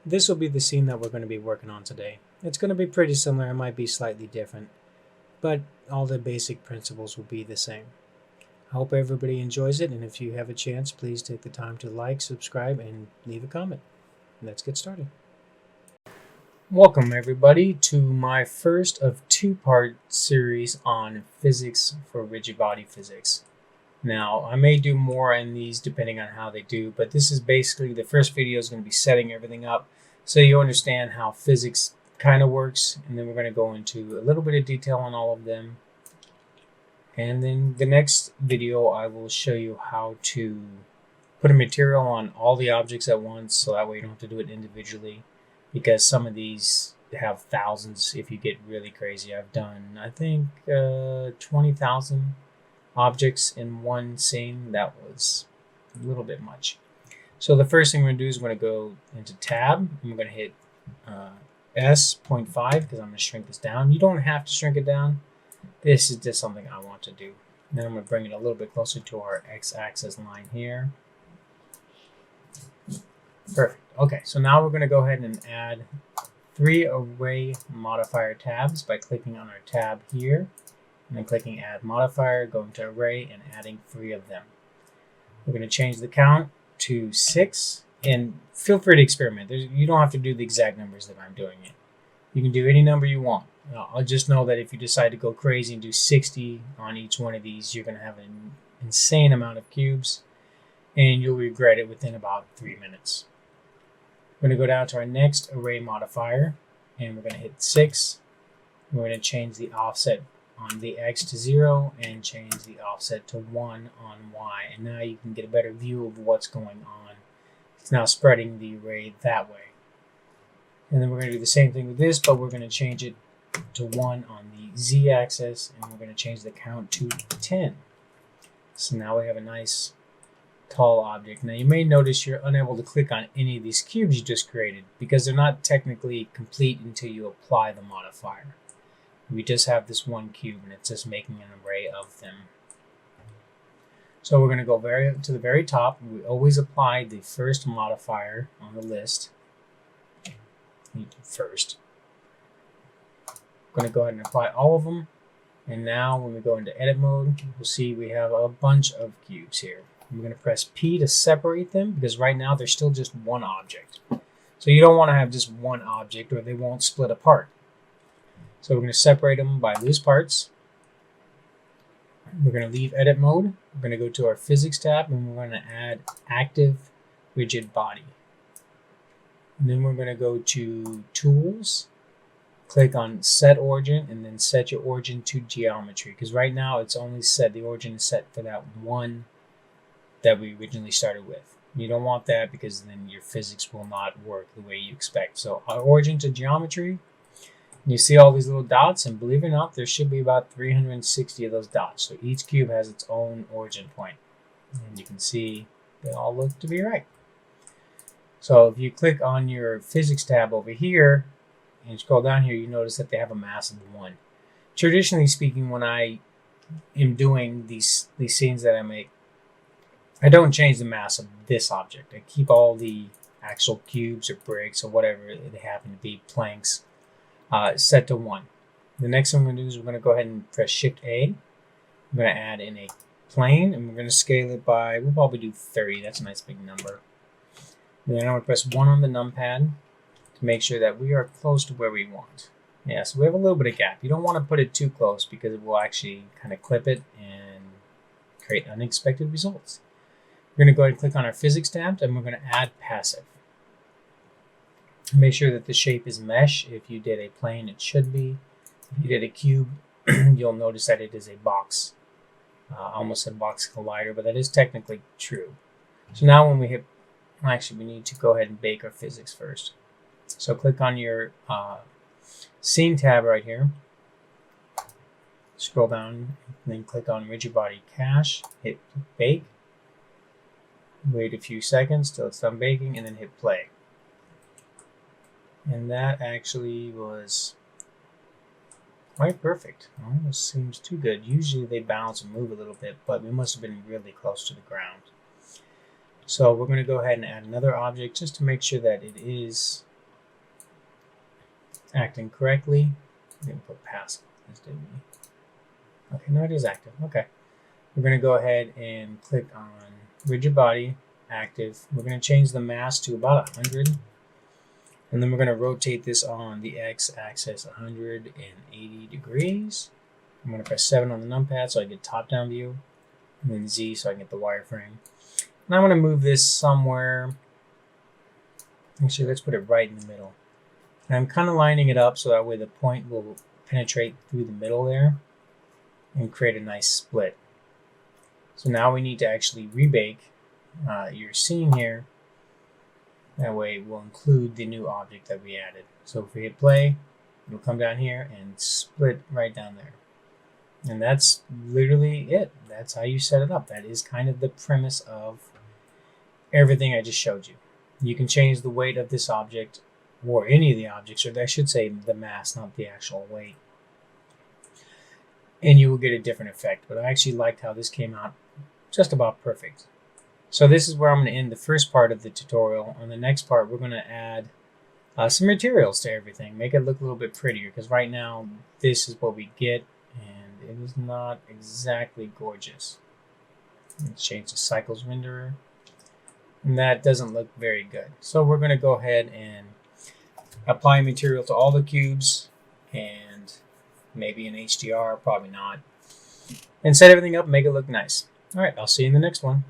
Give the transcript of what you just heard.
This will be the scene that we're going to be working on today. It's going to be pretty similar, it might be slightly different, but all the basic principles will be the same. I hope everybody enjoys it, and if you have a chance, please take the time to like, subscribe, and leave a comment. Let's get started. Welcome everybody to my first of two-part series on physics for rigid body physics. Now, I may do more in these depending on how they do, but this is basically the first video is going to be setting everything up so you understand how physics kind of works, and then we're going to go into a little bit of detail on all of them. And then the next video I will show you how to put a material on all the objects at once, so that way you don't have to do it individually, because some of these have thousands if you get really crazy. I've done, I think, 20,000 objects in one scene. That was a little bit much. So the first thing we're going to do is we're going to go into tab, and we're going to hit S.5 because I'm going to shrink this down. You don't have to shrink it down. This is just something I want to do. Then I'm going to bring it a little bit closer to our x-axis line here. Perfect. Okay, so now we're going to go ahead and add 3 array modifier tabs by clicking on our tab here, and then clicking add modifier, going to array, and adding 3 of them. We're going to change the count to 6, and feel free to experiment. You don't have to do the exact numbers that I'm doing it. You can do any number you want. I'll just know that if you decide to go crazy and do 60 on each one of these, you're going to have an insane amount of cubes, and you'll regret it within about 3 minutes. We're going to go down to our next array modifier, and we're going to hit 6. We're going to change the offset on the x to 0 and change the offset to 1 on y. And now you can get a better view of what's going on. It's now spreading the array that way. And then we're going to do the same thing with this, but we're going to change it to 1 on the z-axis, and we're going to change the count to 10. So now we have a nice tall object. Now you may notice you're unable to click on any of these cubes you just created because they're not technically complete until you apply the modifier. We just have this one cube, and it's just making an array of them. So we're going to go to the very top. We always apply the first modifier on the list first. I'm going to go ahead and apply all of them. And now when we go into edit mode, we'll see we have a bunch of cubes here. I'm going to press P to separate them because right now they're still just one object. So you don't want to have just one object or they won't split apart. So we're going to separate them by loose parts. We're going to leave edit mode. We're going to go to our physics tab, and we're going to add active rigid body. And then we're going to go to tools, click on set origin, and then set your origin to geometry, because right now it's only set, the origin is set for that one that we originally started with. You don't want that because then your physics will not work the way you expect. So our origin to geometry, you see all these little dots, and believe it or not, there should be about 360 of those dots. So each cube has its own origin point. And you can see they all look to be right. So if you click on your physics tab over here and scroll down here, you notice that they have a mass of 1. Traditionally speaking, when I am doing these scenes that I make, I don't change the mass of this object. I keep all the actual cubes or bricks or whatever they happen to be, planks, set to 1. The next thing we're going to do is we're going to go ahead and press Shift A. We're going to add in a plane, and we're going to scale it by, we'll probably do 30. That's a nice big number. And then I'm going to press 1 on the numpad to make sure that we are close to where we want. Yeah, so we have a little bit of gap. You don't want to put it too close because it will actually kind of clip it and create unexpected results. We're going to go ahead and click on our physics tab, and we're going to add passive. Make sure that the shape is mesh. If you did a plane, it should be. If you did a cube, you'll notice that it is a box. I almost said box collider, but that is technically true. So now when we hit, actually we need to go ahead and bake our physics first. So click on your scene tab right here. Scroll down, and then click on rigid body cache, hit bake. Wait a few seconds till it's done baking, and then hit play. And that actually was quite perfect. Almost seems too good. Usually they bounce and move a little bit, but we must have been really close to the ground. So we're going to go ahead and add another object just to make sure that it is acting correctly. I'm going to put passive. Okay, no, it is active. Okay. We're going to go ahead and click on rigid body, active. We're going to change the mass to about 100. And then we're going to rotate this on the x-axis 180 degrees. I'm going to press 7 on the numpad so I get top-down view. And then Z so I can get the wireframe. And I'm going to move this somewhere. Actually, let's put it right in the middle. And I'm kind of lining it up so that way the point will penetrate through the middle there and create a nice split. So now we need to actually rebake your scene here. That way we'll include the new object that we added. So if we hit play, it'll come down here and split right down there. And that's literally it. That's how you set it up. That is kind of the premise of everything I just showed you. You can change the weight of this object or any of the objects, or I should say the mass, not the actual weight. And you will get a different effect. But I actually liked how this came out just about perfect. So this is where I'm going to end the first part of the tutorial. On the next part, we're going to add some materials to everything. Make it look a little bit prettier, because right now this is what we get, and it is not exactly gorgeous. Let's change the cycles renderer. And that doesn't look very good. So we're going to go ahead and apply material to all the cubes, and maybe an HDR, probably not. And set everything up, make it look nice. All right, I'll see you in the next one.